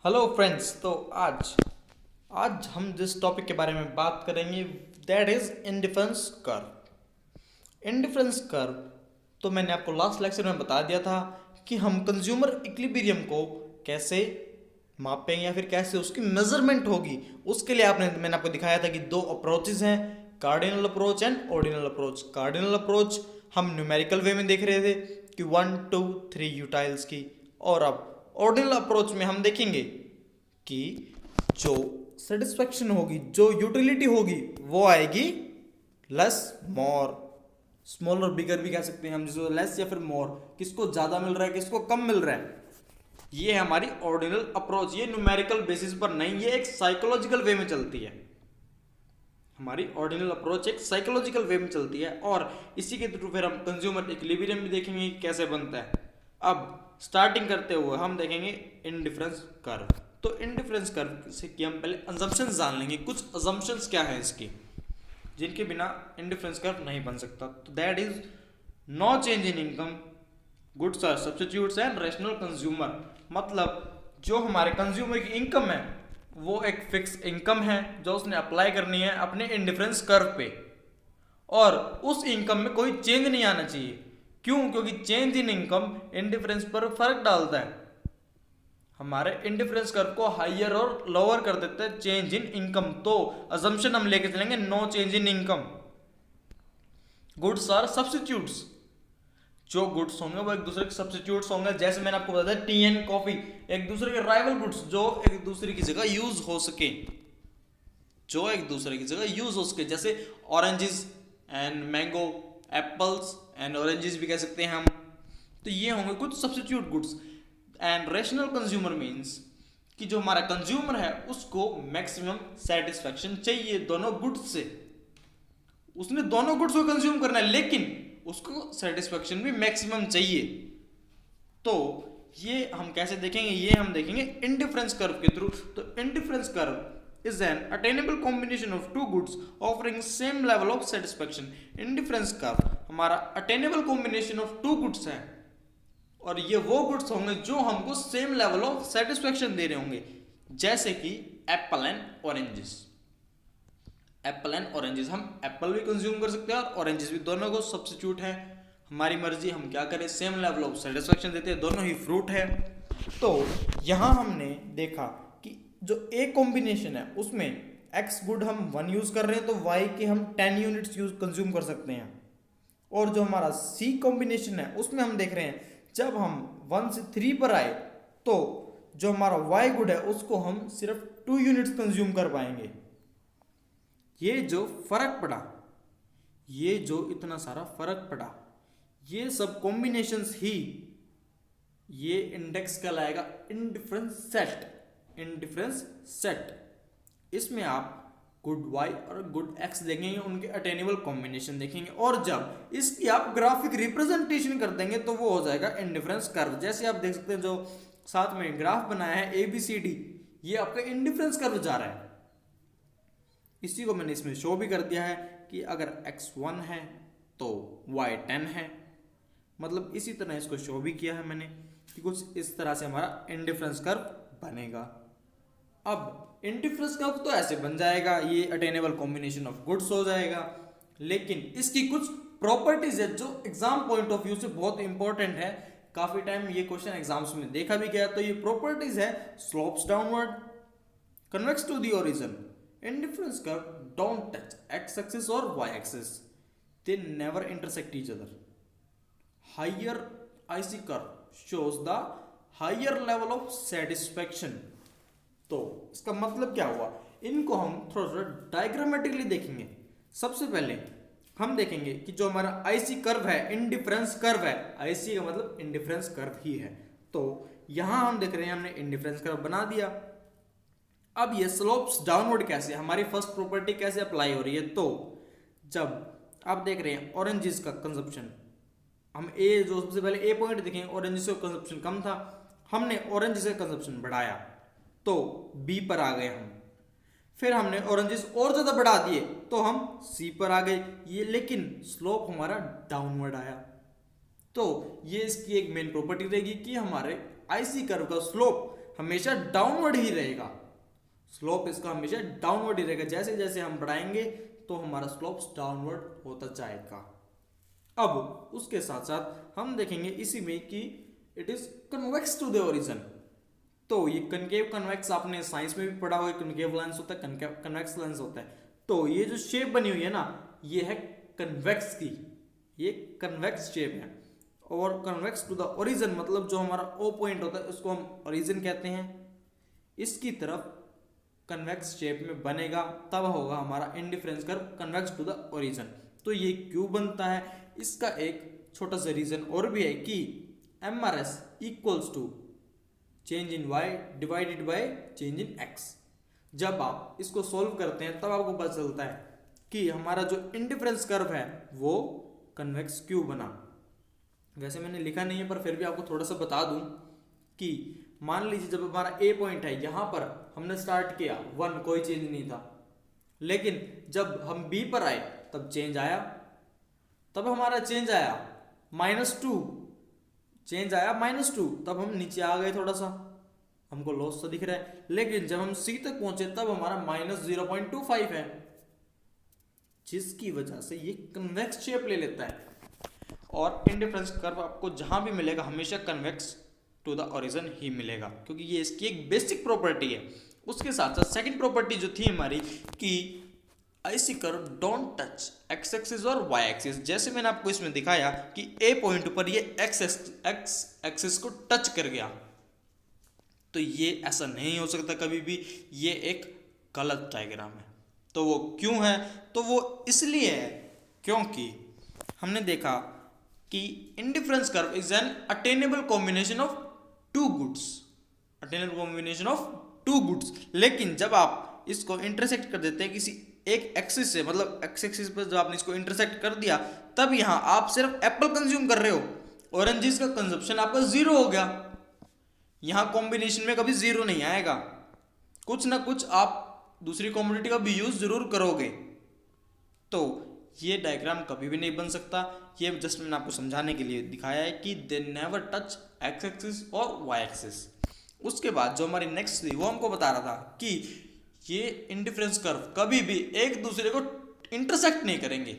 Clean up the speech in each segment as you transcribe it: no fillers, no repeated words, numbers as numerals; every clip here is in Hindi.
Hello friends. तो आज आज हम जिस टॉपिक के बारे में बात करेंगे that is indifference curve. Indifference curve तो मैंने आपको लास्ट लेक्चर में बता दिया था कि हम कंज्यूमर इक्विलिब्रियम को कैसे मापेंगे या फिर कैसे उसकी मेजरमेंट होगी। उसके लिए मैंने आपको दिखाया था कि दो अप्रोचेज हैं, cardinal approach and ordinal approach. Cardinal approach हम न्यूमेरिकल वे में देख रहे थे कि 1 2 3 यूटाइल्स की, और अब ऑर्डिनल अप्रोच में हम देखेंगे कि जो सेटिस्फेक्शन होगी, जो यूटिलिटी होगी, वो आएगी लेस मोर। स्मॉल और बिगर भी कह सकते हैं हम, जिसको लेस या फिर मोर, किसको ज्यादा मिल रहा है किसको कम मिल रहा है। ये है हमारी ऑर्डिनल अप्रोच। ये न्यूमेरिकल बेसिस पर नहीं, ये एक साइकोलॉजिकल वे में चलती है। हमारी ऑर्डिनल अप्रोच एक साइकोलॉजिकल वे में चलती है और इसी के थ्रू फिर हम कंज्यूमर इक्विलिब्रियम भी देखेंगे कि कैसे बनता है। अब स्टार्टिंग करते हुए हम देखेंगे इंडिफरेंस कर्व। तो इंडिफरेंस कर्व से कि हम पहले अजम्पशंस जान लेंगे। कुछ अजम्पशंस क्या है इसकी, जिनके बिना इंडिफरेंस कर्व नहीं बन सकता। तो that is no change in income, goods are substitutes and rational consumer. मतलब जो हमारे कंज्यूमर की इनकम है वो एक फिक्स इनकम है जो उसने अप्लाई करनी है अपने इंडिफरेंस कर्व पे, और उस इनकम में कोई चेंज नहीं आना चाहिए। क्यों? क्योंकि चेंज इन इनकम इंडिफरेंस पर फर्क डालता है। हमारे इंडिफरेंस कर्व को हायर और लोअर कर देता है चेंज इन इनकम। तो अजम्पशन हम लेके चलेंगे no change in income. Goods are substitutes, जो गुड्स होंगे वो एक दूसरे के सब्स्टिट्यूट्स होंगे। जैसे मैंने आपको बताया टी एंड कॉफी एक दूसरे के राइवल गुड्स जो एक दूसरे की जगह यूज हो सके, जो एक दूसरे की जगह यूज हो सके। जैसे oranges and mango, apples and oranges भी कह सकते हैं हम। तो ये होंगे कुछ substitute goods. And rational consumer means कि जो हमारा कंज्यूमर है उसको मैक्सिमम सेटिस्फेक्शन चाहिए दोनों गुड्स से। उसने दोनों गुड्स को कंज्यूम करना है लेकिन उसको सेटिस्फेक्शन भी मैक्सिमम चाहिए। तो ये हम कैसे देखेंगे? ये हम देखेंगे इंडिफरेंस कर्व के थ्रू। तो indifference curve is an attainable combination of two goods offering same level of satisfaction. Indifference curve हमारा attainable combination of two goods है, और ये वो गुड्स होंगे जो हमको सेम लेवल ऑफ सेटिस्फेक्शन दे रहे होंगे। जैसे कि apple and oranges. Apple and oranges, हम एप्पल भी कंज्यूम कर सकते हैं और ऑरेंजेस भी, दोनों को सब्स्टिट्यूट है। हमारी मर्जी, हम क्या करें, सेम लेवल ऑफ सेटिस्फेक्शन देते हैं, दोनों ही फ्रूट है। तो यहाँ हमने देखा कि जो ए कॉम्बिनेशन है उसमें एक्स गुड हम 1 यूज कर रहे हैं तो वाई के हम 10 यूनिट्स यूज कंज्यूम कर सकते हैं। और जो हमारा सी कॉम्बिनेशन है उसमें हम देख रहे हैं जब हम 1 से 3 पर आए तो जो हमारा वाई गुड है उसको हम सिर्फ 2 यूनिट्स कंज्यूम कर पाएंगे। ये जो फर्क पड़ा, ये जो इतना सारा फर्क पड़ा, ये सब कॉम्बिनेशंस ही ये इंडेक्स कहलाएगा इंडिफरेंस सेट। इंडिफरेंस सेट, इसमें आप गुड वाई और गुड एक्स देखेंगे, उनके अटेनेबल कॉम्बिनेशन देखेंगे, और जब इसकी आप ग्राफिक रिप्रेजेंटेशन कर देंगे तो वो हो जाएगा इंडिफरेंस कर्व। जैसे आप देख सकते हैं जो साथ में ग्राफ बनाया है ABCD, ये आपका इंडिफरेंस कर्व जा रहा है। इसी को मैंने इसमें शो भी कर दिया है कि अगर x1 है तो y 10 है। मतलब इसी तरह इसको शो भी किया है मैंने कि कुछ इस तरह से हमारा इंडिफरेंस कर्व बनेगा। अब इंडिफरेंस कर्व तो ऐसे बन जाएगा, ये अटेनेबल कॉम्बिनेशन ऑफ गुड्स हो जाएगा। लेकिन इसकी कुछ प्रॉपर्टीज है जो एग्जाम पॉइंट ऑफ व्यू से बहुत इंपॉर्टेंट है। काफी टाइम ये क्वेश्चन एग्जाम्स में देखा भी गया। तो ये प्रॉपर्टीज है slopes downward, convex to the origin, indifference curve don't touch x-axis or y-axis, they never intersect each other, higher IC curve shows the higher level of satisfaction। तो इसका मतलब क्या हुआ, इनको हम थोड़ा सा डायग्रामेटिकली देखेंगे। सबसे पहले हम देखेंगे कि जो हमारा IC कर्व है, इंडिफरेंस कर्व है, IC का मतलब इंडिफरेंस कर्व ही है। तो यहां हम देख रहे हैं हमने इंडिफरेंस कर्व बना दिया। अब ये स्लोप्स डाउनवर्ड कैसे, हमारी फर्स्ट प्रॉपर्टी कैसे अप्लाई हो रही है? तो जब आप देख रहे हैं ऑरेंजेस का कंजप्शन, हम ए जो सबसे पहले ए पॉइंट देखें, ऑरेंजेस का कंजप्शन कम था, हमने ऑरेंजेस का कंजप्शन बढ़ाया तो बी पर आ गए हम। फिर हमने ऑरेंजेस और ज्यादा बढ़ा दिए तो हम सी पर आ गए। ये लेकिन स्लोप हमारा डाउनवर्ड आया। तो ये इसकी एक मेन प्रॉपर्टी रहेगी कि हमारे आईसी कर्व का स्लोप हमेशा डाउनवर्ड ही रहेगा, स्लोप इसका हमेशा डाउनवर्ड ही रहेगा। जैसे जैसे हम बढ़ाएंगे तो हमारा स्लोप डाउनवर्ड होता जाएगा। अब उसके साथ साथ हम देखेंगे इसी में कि it is convex to the origin. तो ये कनकेव कन्वेक्स आपने साइंस में भी पढ़ा हुआ है, कनकेव लेंस होता है, कन्वेक्स लेंस होता है। तो ये जो शेप बनी हुई है ना, ये है कन्वेक्स की, ये कन्वेक्स शेप है। और कन्वेक्स टू द ओरिजिन मतलब जो हमारा ओ पॉइंट होता है उसको हम ओरिजिन कहते हैं। इसकी तरफ कन्वेक्स शेप में बनेगा, तब होगा हमारा indifference curve convex to the origin. तो ये क्यों बनता है, इसका एक छोटा सा रीजन और भी है कि MRS equals to change in y divided by change in x। जब आप इसको सॉल्व करते हैं तब आपको पता चलता है कि हमारा जो इंडिफरेंस कर्व है वो कन्वेक्स क्यों बना। वैसे मैंने लिखा नहीं है पर फिर भी आपको थोड़ा सा बता दूं कि मान लीजिए जब हमारा ए पॉइंट है, यहां पर हमने स्टार्ट किया 1, कोई चेंज नहीं था, लेकिन जब हम बी पर आए तब चेंज आया, तब हमारा चेंज आया -2, चेंज आया -2, तब हम नीचे आ गए, थोड़ा सा हमको लॉस सा दिख रहा है। लेकिन जब हम सी तक पहुंचे तब हमारा -0.25 है, जिसकी वजह से ये कन्वेक्स शेप ले लेता है। और इंडिफरेंस कर्व आपको जहां भी मिलेगा हमेशा कन्वेक्स टू द ओरिजिन ही मिलेगा, क्योंकि ये इसकी एक बेसिक प्रॉपर्टी है। उसके साथ साथ सेकंड प्रॉपर्टी जो थी हमारी कि IC curve don't touch x axis और वाई एक्सिस। जैसे मैंने आपको इसमें दिखाया कि ए पॉइंट पर ये एक्स एक्सिस को टच कर गया, तो ये ऐसा नहीं हो सकता कभी भी, ये एक गलत डायग्राम है। तो वो क्यों है, तो वो इसलिए है क्योंकि हमने देखा कि indifference curve is an attainable combination of two goods, attainable combination of two goods. लेकिन जब आप इसको इंटरसेक्ट कर देते हैं किसी एक एक्सिस से, मतलब एक्स एक्सिस पर जब आपने इसको इंटरसेक्ट कर दिया, तब यहां आप सिर्फ एप्पल कंज्यूम कर रहे हो, ऑरेंजेस का कंजप्शन आपका 0 हो गया। यहां कॉम्बिनेशन में कभी 0 नहीं आएगा, कुछ ना कुछ आप दूसरी कॉमोडिटी का भी यूज जरूर करोगे। तो ये डायग्राम कभी भी नहीं बन सकता। ये जस्ट मैंने आपको समझाने के लिए दिखाया है कि they never touch x axis और वाई एक्सिस। उसके बाद जो हमारी नेक्स्ट थी वो हमको बता रहा था कि ये इंडिफरेंस कर्व कभी भी एक दूसरे को इंटरसेक्ट नहीं करेंगे।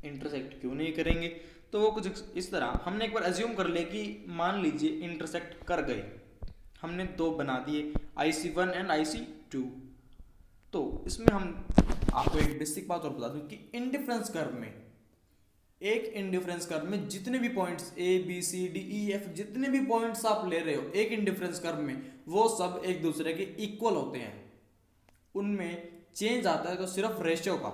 इंटरसेक्ट क्यों नहीं करेंगे, तो वो कुछ इस तरह, हमने एक बार एज्यूम कर लिया कि मान लीजिए इंटरसेक्ट कर गए, हमने 2 बना दिए IC1 एंड IC2। तो इसमें हम आपको एक बेसिक बात और बता दूं कि इंडिफरेंस कर्व में, एक इंडिफरेंस कर्व में जितने भी points A B C D E F जितने भी पॉइंट्स आप ले रहे हो एक इंडिफरेंस कर्व में, वो सब एक दूसरे के इक्वल होते हैं। उनमें चेंज आता है तो सिर्फ रेशियो का,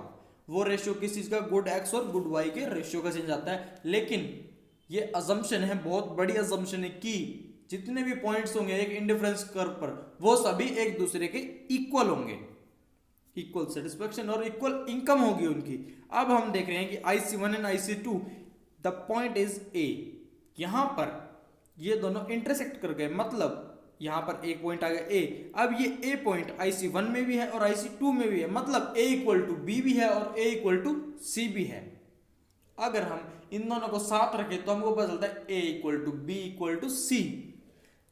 वो रेशियो किस चीज का, गुड x और गुड y के रेशियो का चेंज आता है। लेकिन ये अजम्पशन है, बहुत बड़ी अजम्पशन है कि जितने भी पॉइंट्स होंगे एक इंडिफरेंस कर्व पर वो सभी एक दूसरे के इक्वल होंगे, इक्वल सेटिस्फेक्शन और इक्वल इनकम होगी उनकी। अब हम देख रहे हैं कि IC1 and IC2 the point is A, यहां पर ये दोनों इंटरसेक्ट कर गए, मतलब यहां पर एक पॉइंट आ गया A। अब ये A पॉइंट IC1 में भी है और IC2 में भी है, मतलब A इक्वल टू B भी है और A इक्वल टू C भी है। अगर हम इन दोनों को साथ रखें तो हमको पता चलता है A equal to B equal to C,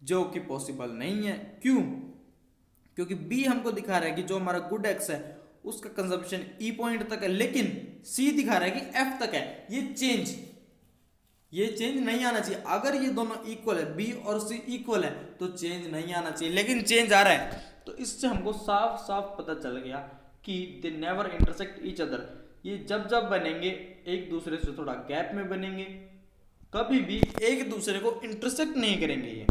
जो कि पॉसिबल नहीं है। क्यों, क्योंकि B हमको दिखा रहा है कि जो हमारा गुड एक्स है उसका कंजप्शन E पॉइंट तक है, लेकिन C दिखा रहा है कि F तक है। ये चेंज नहीं आना चाहिए। अगर ये दोनों इक्वल है, B और C इक्वल है, तो चेंज नहीं आना चाहिए, लेकिन चेंज आ रहा है। तो इससे हमको साफ साफ पता चल गया कि they never intersect each other. ये जब जब बनेंगे एक दूसरे से थोड़ा गैप में बनेंगे, कभी भी एक दूसरे को इंटरसेक्ट नहीं करेंगे ये।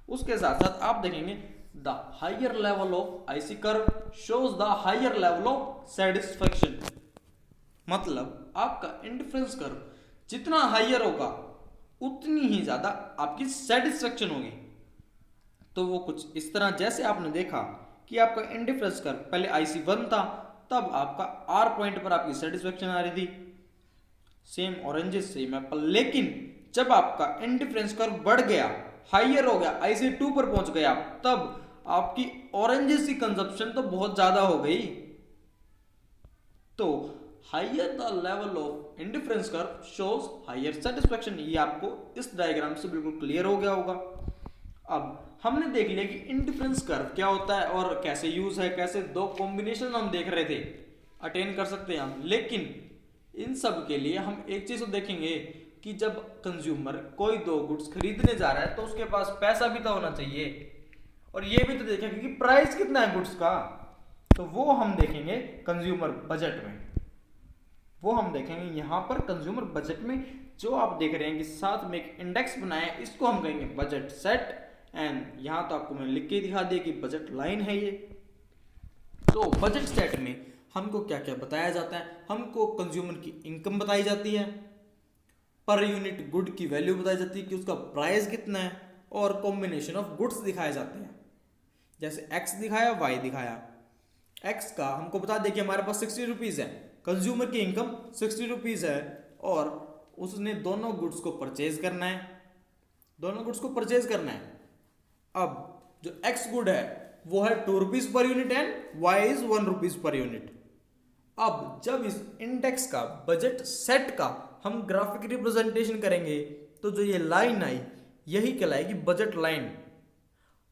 उसके साथ साथ आप देखेंगे the higher level of IC curve shows the higher level of satisfaction। मतलब आपका इंडिफरेंस कर्व जितना हाइयर होगा उतनी ही ज्यादा आपकी सेटिस्फेक्शन होगी। तो वो कुछ इस तरह, जैसे आपने देखा कि आपका इंडिफरेंस कर्व पहले IC1 था, तब आपका R पॉइंट पर आपकी सेटिस्फेक्शन आ रही थी, सेम ऑरेंजेस सेम एप्पल। लेकिन जब आपका इंडिफरेंस कर्व बढ़ गया, हाइयर हो गया, IC2 पर पहुंच गया, तब आपकी ऑरेंजेस की कंजप्शन तो बहुत ज्यादा हो गई। तो higher the level of indifference curve shows higher satisfaction. ये आपको इस डायग्राम से बिल्कुल क्लियर हो गया होगा। हमने देख लिया कि इंडिफरेंस कर्व क्या होता है और कैसे यूज है, कैसे दो कॉम्बिनेशन हम देख रहे थे अटेन कर सकते हैं हम। लेकिन इन सब के लिए हम एक चीज तो देखेंगे कि जब कंज्यूमर कोई दो गुड्स खरीदने जा रहा है तो उसके पास पैसा भी तो होना चाहिए, और ये भी तो देखेंगे कि प्राइस कितना है गुड्स का, तो वो हम देखेंगे कंज्यूमर बजट में। वो हम देखेंगे यहाँ पर कंज्यूमर बजट में। जो आप देख रहे हैं कि साथ में एक इंडेक्स बनाया है, इसको हम कहेंगे बजट सेट। एंड यहाँ तो आपको मैंने लिख के दिखा दिया कि बजट लाइन है ये। तो बजट सेट में हमको क्या क्या बताया जाता है, हमको कंज्यूमर की इनकम बताई जाती है, पर यूनिट गुड की वैल्यू बताई जाती है कि उसका प्राइस कितना है, और कॉम्बिनेशन ऑफ गुड्स दिखाए जाते हैं। जैसे एक्स दिखाया, वाई दिखाया। एक्स का हमको बता दें कि हमारे पास 60 रुपीज़ है, कंज्यूमर की इनकम 60 रुपीज़ है, और उसने दोनों गुड्स को परचेज करना है, दोनों गुड्स को परचेज करना है। अब जो एक्स गुड है वो है 2 rupees per unit and Y is 1 rupees per unit. अब जब इस इंडेक्स का बजट सेट का हम ग्राफिक रिप्रेजेंटेशन करेंगे तो जो ये लाइन आई यही कहलाएगी बजट लाइन।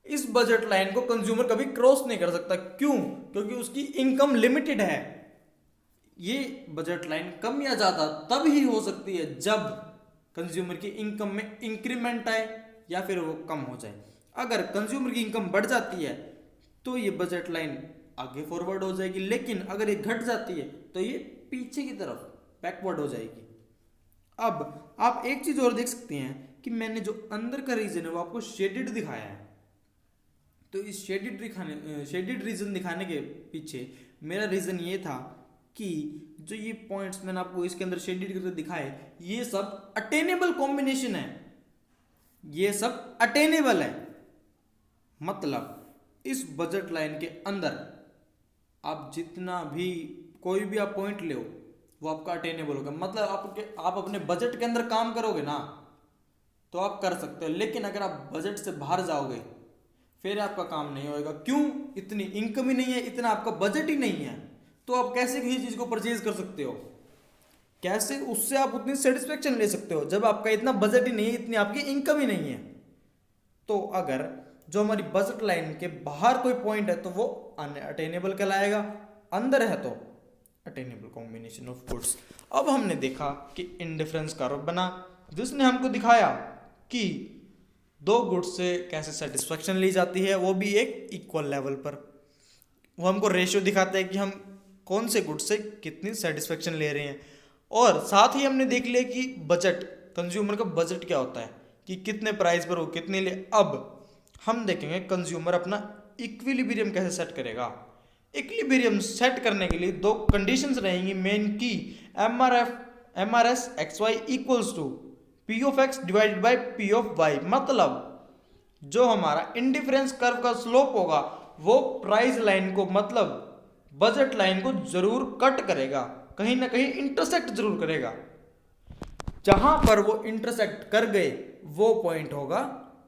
इस बजट लाइन को कंज्यूमर कभी क्रॉस नहीं कर सकता। क्यों? क्योंकि उसकी इनकम लिमिटेड है। ये बजट लाइन कम या ज्यादा तब ही हो सकती है जब कंज्यूमर की इनकम में इंक्रीमेंट आए या फिर वो कम हो जाए। अगर कंज्यूमर की इनकम बढ़ जाती है तो ये बजट लाइन आगे फॉरवर्ड हो जाएगी, लेकिन अगर ये घट जाती है तो ये पीछे की तरफ बैकवर्ड हो जाएगी। अब आप एक चीज और देख सकते हैं कि मैंने जो अंदर का रीजन है वो आपको शेडेड दिखाया है। तो इस शेडेड रीजन दिखाने के पीछे मेरा रीजन ये था कि जो ये पॉइंट्स मैंने आपको इसके अंदर शेडेड करके दिखाए, ये सब अटेनेबल कॉम्बिनेशन है, ये सब अटेनेबल है। मतलब इस बजट लाइन के अंदर आप जितना भी कोई भी आप पॉइंट ले वो आपका अटेनेबल होगा। मतलब आप अपने बजट के अंदर काम करोगे ना तो आप कर सकते हो, लेकिन अगर आप बजट से बाहर जाओगे फिर आपका काम नहीं होएगा। क्यों? इतनी इनकम ही नहीं है, इतना आपका बजट ही नहीं है, तो आप कैसे किसी चीज को परचेज कर सकते हो? कैसे उससे आप उतनी सेटिस्फेक्शन ले सकते हो जब आपका इतना बजट ही नहीं है, इतनी आपकी इनकम ही नहीं है? तो अगर जो हमारी बजट लाइन के बाहर कोई पॉइंट है तो वो अनअटेनेबल कहलाएगा, अंदर है तो अटेनेबल कॉम्बिनेशन ऑफ गुड्स। अब हमने देखा कि इंडिफरेंस कर्व बना जिसने हमको दिखाया कि दो गुड्स से कैसे सेटिस्फेक्शन ली जाती है, वो भी एक इक्वल लेवल पर। वो हमको रेशियो दिखाता है कि हम कौन से गुड्स से कितनी सेटिस्फेक्शन ले रहे हैं। और साथ ही हमने देख लिया कि बजट, कंज्यूमर का बजट क्या होता है कि कितने प्राइस पर वो कितने ले। अब हम देखेंगे कंज्यूमर अपना इक्विलिब्रियम कैसे सेट करेगा। इक्विलिब्रियम सेट करने के लिए दो कंडीशंस रहेंगी मेन की, MRS XY equals to P of X divided by P of Y। मतलब जो हमारा इंडिफरेंस कर्व का स्लोप होगा वो प्राइस लाइन को, मतलब बजट लाइन को जरूर कट करेगा, कहीं ना कहीं इंटरसेक्ट जरूर करेगा। जहां पर वो इंटरसेक्ट कर गए वो पॉइंट होगा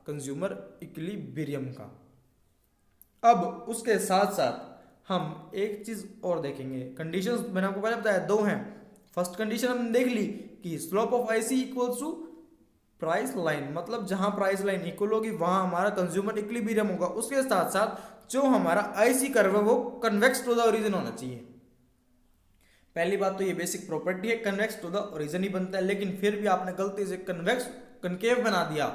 कंज्यूमर इक्विलिब्रियम का। अब उसके साथ साथ हम एक चीज और देखेंगे, कंडीशंस मैंने आपको पहले बताया दो हैं। फर्स्ट कंडीशन हमने देख ली कि slope of IC equals to price line, मतलब जहां प्राइस लाइन इक्वल होगी वहां हमारा कंज्यूमर इक्विलिब्रियम होगा। उसके साथ साथ जो हमारा IC कर्व है वो कन्वेक्स टू द ओरिजिन होना चाहिए। पहली बात तो ये बेसिक प्रॉपर्टी है, कन्वेक्स टू द ओरिजिन ही बनता है, लेकिन फिर भी आपने गलती से कन्वेक्स कनकेव बना दिया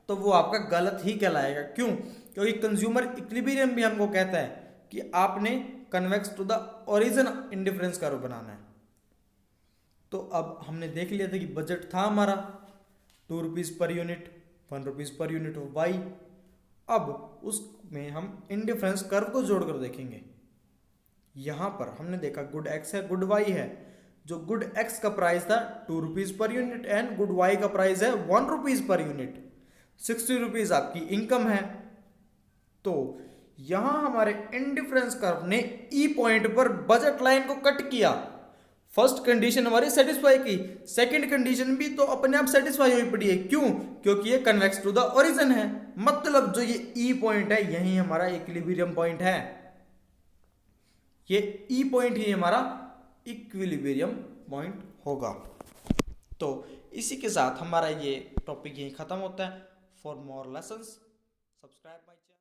तो वो आपका गलत ही कहलाएगा। क्यों? क्योंकि कंज्यूमर इक्विलिब्रियम भी हमको कहता है कि आपने convex to the origin indifference curve बनाना है। तो अब हमने देख लिया था कि बजट था हमारा 2 rupees per unit, 1 rupees per unit of Y. अब उसमें हम इंडिफरेंस कर्व को जोड़कर देखेंगे। यहां पर हमने देखा गुड एक्स है, गुड वाई है। जो गुड एक्स का प्राइस था 2 rupees per unit and good Y का प्राइस है 1 रुपीज़ पर यूनिट। 60 रुपीज़ आपकी इनकम है। तो यहां हमारे इंडिफरेंस कर्व ने ई पॉइंट पर बजट लाइन को कट किया। फर्स्ट कंडीशन हमारी सेटिस्फाई की, सेकंड कंडीशन भी तो अपने आप सेटिस्फाई हुई पड़ी है। क्यों? क्योंकि ये कन्वेक्स टू द ओरिजिन है। मतलब जो ये ई पॉइंट है यही हमारा इक्विलिब्रियम पॉइंट है। ये ई पॉइंट ही हमारा इक्विलिब्रियम पॉइंट होगा। तो इसी के साथ हमारा ये टॉपिक यही खत्म होता है। For more lessons subscribe my channel.